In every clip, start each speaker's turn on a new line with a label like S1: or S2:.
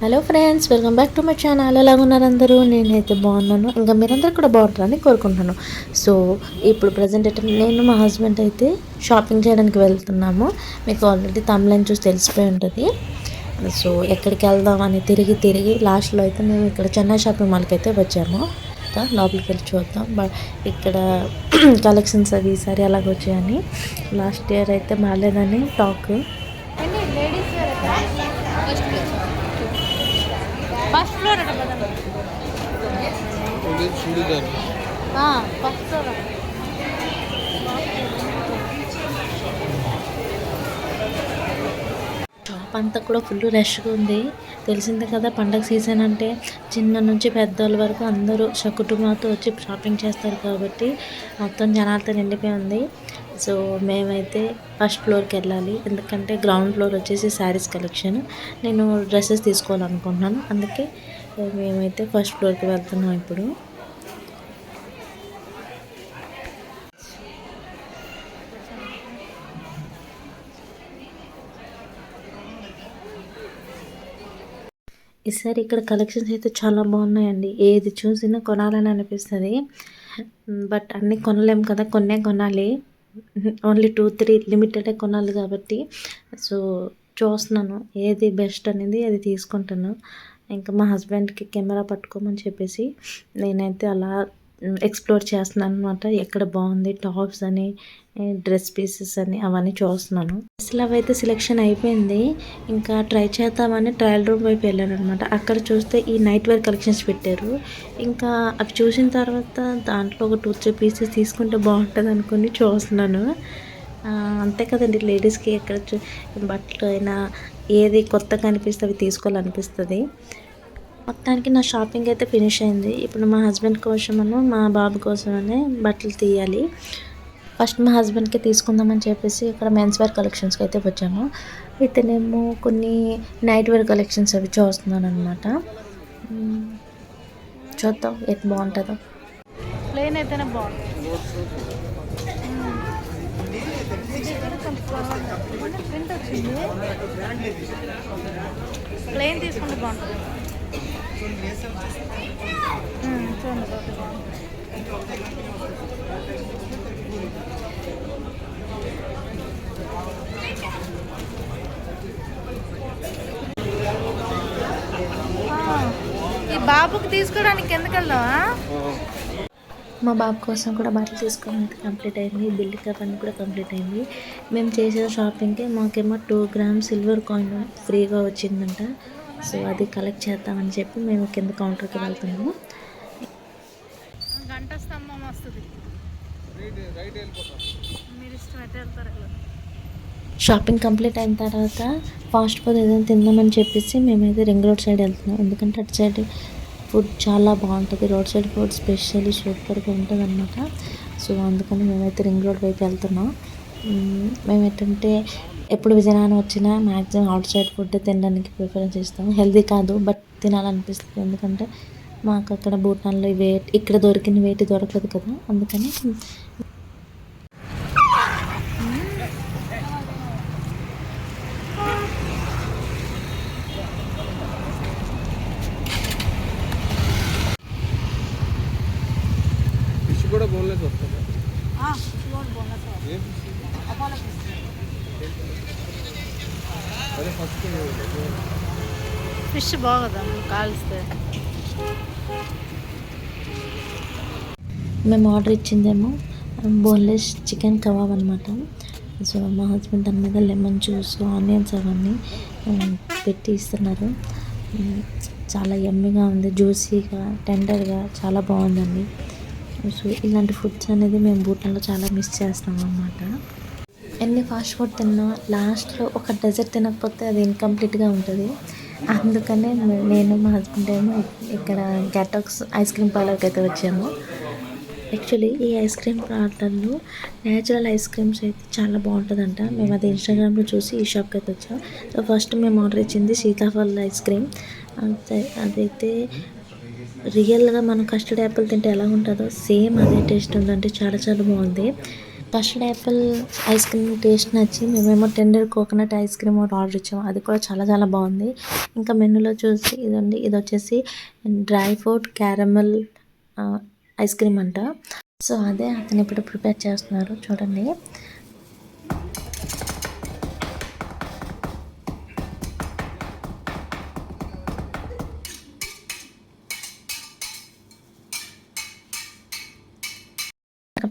S1: Hello friends, welcome back to my channel. ఎలాగున్నారు అందరూ? నేనైతే బాగున్నాను, ఇంకా మీరందరూ కూడా బాగుంటారని కోరుకుంటున్నాను. సో ఇప్పుడు ప్రజెంట్ అయితే నేను మా హస్బెండ్ అయితే షాపింగ్ చేయడానికి వెళ్తున్నాము. మీకు ఆల్రెడీ తమిళని చూసి తెలిసిపోయి ఉంటుంది. సో ఎక్కడికి వెళ్దామని తిరిగి లాస్ట్లో అయితే మేము ఇక్కడ చెన్నై షాపింగ్ మాల్కి అయితే వచ్చాము. లోపలికి వెళ్ళి చూద్దాం. బట్ ఇక్కడ కలెక్షన్స్ అవి ఈసారి అలాగ వచ్చాయని, లాస్ట్ ఇయర్ అయితే బాగాలేదని టాక్.
S2: ఫస్ట్ ఫ్లోర్ అట కదా, ఫస్ట్ ఫ్లోర్.
S1: షాప్ అంతా కూడా ఫుల్ రష్గా ఉంది. తెలిసిందే కదా, పండగ సీజన్ అంటే చిన్న నుంచి పెద్దవాళ్ళ వరకు అందరూ కుటుంబంతో వచ్చి షాపింగ్ చేస్తారు కాబట్టి మొత్తం జనాలతో నిండిపోయి ఉంది. సో మేమైతే ఫస్ట్ ఫ్లోర్కి వెళ్ళాలి, ఎందుకంటే గ్రౌండ్ ఫ్లోర్ వచ్చేసి శారీస్ కలెక్షన్. నేను డ్రెస్సెస్ తీసుకోవాలనుకుంటున్నాను, అందుకే మేమైతే ఫస్ట్ ఫ్లోర్కి వెళ్తున్నాం ఇప్పుడు. ఈసారి ఇక్కడ కలెక్షన్స్ అయితే చాలా బాగున్నాయండి. ఏది చూసినా కొనాలని అనిపిస్తుంది. బట్ అన్నీ కొనలేము కదా, కొనాలి. ఓన్లీ 2-3 లిమిటెడే కొనాలి కాబట్టి సో చూస్తున్నాను ఏది బెస్ట్ అనేది అది తీసుకుంటాను. ఇంకా మా హస్బెండ్కి కెమెరా పట్టుకోమని చెప్పేసి నేనైతే అలా ఎక్స్ప్లోర్ చేస్తున్నాను అనమాట. ఎక్కడ బాగుంది టాప్స్ అని, డ్రెస్ పీసెస్ అని అవన్నీ చూస్తున్నాను. అసలు అవైతే సెలెక్షన్ అయిపోయింది. ఇంకా ట్రై చేద్దామని ట్రయల్ రూమ్ వైపు వెళ్ళాను అనమాట. అక్కడ చూస్తే ఈ నైట్ వేర్ కలెక్షన్స్ పెట్టారు. ఇంకా అవి చూసిన తర్వాత దాంట్లో ఒక 2-3 పీసెస్ తీసుకుంటే బాగుంటుంది అనుకుని చూస్తున్నాను. అంతే కదండి, లేడీస్కి ఎక్కడ బట్టలు అయినా ఏది కొత్తగా అనిపిస్తే అవి తీసుకోవాలనిపిస్తుంది. మొత్తానికి నా షాపింగ్ అయితే ఫినిష్ అయింది. ఇప్పుడు మా హస్బెండ్ కోసమను మా బాబు కోసమనే బట్టలు తీయాలి. ఫస్ట్ మా హస్బెండ్కి తీసుకుందామని చెప్పేసి ఇక్కడ మెన్స్ వేర్ కలెక్షన్స్కి అయితే వచ్చాము. ఇతనేమో కొన్ని నైట్ వేర్ కలెక్షన్స్ అవి చూస్తున్నాను అనమాట. చూద్దాం ఎట్ బాగుంటుందో.
S2: ప్లేన్ అయితేనే బాగుంటుంది. ప్లేన్ తీసుకుంటే బాగుంటుంది. ఈ బాబుకి తీసుకోవడానికి ఎందుకు వెళ్దామా?
S1: మా బాబు కోసం కూడా బట్టలు తీసుకోవడానికి కంప్లీట్ అయింది. బిల్ అవన్నీ కూడా కంప్లీట్ అయింది. మేము చేసే షాపింగ్కి మాకేమో 2 grams సిల్వర్ కాయిన్ ఫ్రీగా వచ్చిందంట. సో అది కలెక్ట్ చేద్దామని చెప్పి మేము కింద కౌంటర్కి వెళ్తున్నాము.
S2: గంట స్తంభం వస్తుంది, మీరు ఇష్టం అయితే వెళ్తారు.
S1: షాపింగ్ కంప్లీట్ అయిన తర్వాత ఫాస్ట్ ఫుడ్ ఏదైనా తిందామని చెప్పేసి మేమైతే రింగ్ రోడ్ సైడ్ వెళ్తున్నాం. ఎందుకంటే అటు సైడ్ ఫుడ్ చాలా బాగుంటుంది. రోడ్ సైడ్ ఫుడ్ స్పెషల్లీ సూపర్గా ఉంటుంది అనమాట. సో అందుకని మేమైతే రింగ్ రోడ్ వైపు వెళ్తున్నాం. మేమేంటంటే ఎప్పుడు విజయనగరం వచ్చినా మ్యాక్సిమం అవుట్ సైడ్ ఫుడ్ తినడానికి ప్రిఫరెన్స్ ఇస్తాము. హెల్దీ కాదు, బట్ తినాలనిపిస్తుంది. ఎందుకంటే మాకు అక్కడ భూటాన్లో ఇక్కడ దొరికిన వేటి దొరకదు కదా, అందుకని
S3: కూడా బోన్లెస్ వస్తుంది.
S2: ఫిష్ బాగుందా కాల్స్తే?
S1: మేము ఆర్డర్ ఇచ్చిందేమో బోన్లెస్ చికెన్ కబాబ్ అనమాట. సో మా హస్బెండ్ దాని మీద లెమన్ జ్యూస్, ఆనియన్స్ అవన్నీ పెట్టి ఇస్తున్నారు. చాలా యమ్మీగా ఉంది, జ్యూసీగా, టెండర్గా చాలా బాగుందండి. సో ఇలాంటి ఫుడ్స్ అనేది మేము భూటాన్లో చాలా మిస్ చేస్తాం అన్నమాట. ఎన్ని ఫాస్ట్ ఫుడ్ తిన్నా లాస్ట్లో ఒక డెజర్ట్ తినకపోతే అది ఇన్కంప్లీట్గా ఉంటుంది. అందుకనే నేను మా హస్బెండ్ ఏమో ఇక్కడ గ్యాటాక్స్ ఐస్ క్రీమ్ పార్లర్కి అయితే వచ్చాము. యాక్చువల్లీ ఈ ఐస్ క్రీమ్ పార్లర్లో న్యాచురల్ ఐస్ క్రీమ్స్ అయితే చాలా బాగుంటుందంట. మేము అది ఇన్స్టాగ్రామ్లో చూసి ఈ షాప్కి అయితే వచ్చాం. సో ఫస్ట్ మేము ఆర్డర్ ఇచ్చింది సీతాఫల్ ఐస్ క్రీమ్. అదైతే రియల్గా మనం కస్టర్డ్ యాపిల్ తింటే ఎలా ఉంటుందో సేమ్ అదే టేస్ట్ ఉందంటే చాలా చాలా బాగుంది. Custard Apple ice cream taste నచ్చి మేమేమో టెండర్ కోకోనట్ ఐస్ క్రీమ్ ఒకటి ఆర్డర్ ఇచ్చాము. అది కూడా చాలా చాలా బాగుంది. ఇంకా మెనూలో చూసి ఇదండి, ఇది వచ్చేసి dry fruit caramel ice cream అంట. సో అదే అతను ఇప్పుడు ప్రిపేర్ చేస్తున్నారు చూడండి.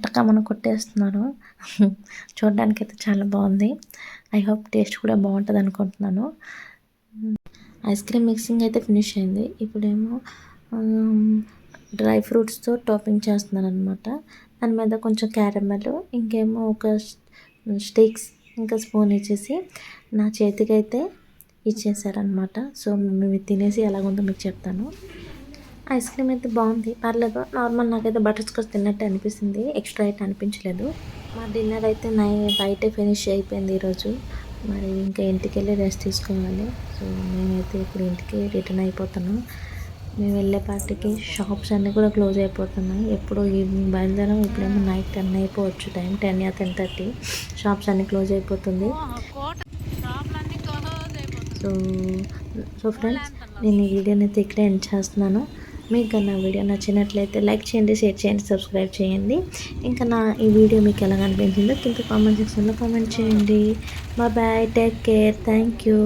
S1: టక మనం కొట్టేస్తున్నారు. చూడడానికి అయితే చాలా బాగుంది. ఐ హోప్ టేస్ట్ కూడా బాగుంటుంది అనుకుంటున్నాను. ఐస్ క్రీమ్ మిక్సింగ్ అయితే ఫినిష్ అయింది. ఇప్పుడేమో డ్రై ఫ్రూట్స్తో టాపింగ్ చేస్తున్నాను అనమాట. దాని మీద కొంచెం క్యారమెల్, ఇంకేమో ఒక స్టిక్స్, ఇంకా స్పూన్ ఇచ్చేసి నా చేతికి అయితే ఇచ్చేసారనమాట. సో మేము తినేసి ఎలాగుందో మీకు చెప్తాను. ఐస్ క్రీమ్ అయితే బాగుంది, పర్లేదు, నార్మల్. నాకైతే బటర్ స్కాచ్ తిన్నట్టు అనిపిస్తుంది, ఎక్స్ట్రా అయితే అనిపించలేదు. మా డిన్నర్ అయితే బయటే ఫినిష్ అయిపోయింది ఈరోజు. మరి ఇంకా ఇంటికి వెళ్ళి రెస్ట్ తీసుకోవాలి. సో నేనైతే ఇప్పుడు ఇంటికి రిటర్న్ అయిపోతాను. మేము వెళ్ళే పార్టీకి షాప్స్ అన్నీ కూడా క్లోజ్ అయిపోతున్నాయి. ఎప్పుడు ఈవినింగ్ బయలుదేరాం, ఇప్పుడేమో నైట్ 10 అయిపోవచ్చు, టైం 10 or 10:30. షాప్స్ అన్నీ క్లోజ్ అయిపోతుంది. సో ఫ్రెండ్స్, నేను ఈ వీడియోని అయితే ఇక్కడే ఎండ్ చేస్తున్నాను. మీకు నా వీడియో నచ్చినట్లయితే లైక్ చేయండి, షేర్ చేయండి, సబ్స్క్రైబ్ చేయండి. ఇంకా ఈ వీడియో మీకు ఎలా అనిపించిందో కింద కామెంట్ సెక్షన్లో కామెంట్ చేయండి. Bye, take care, thank you.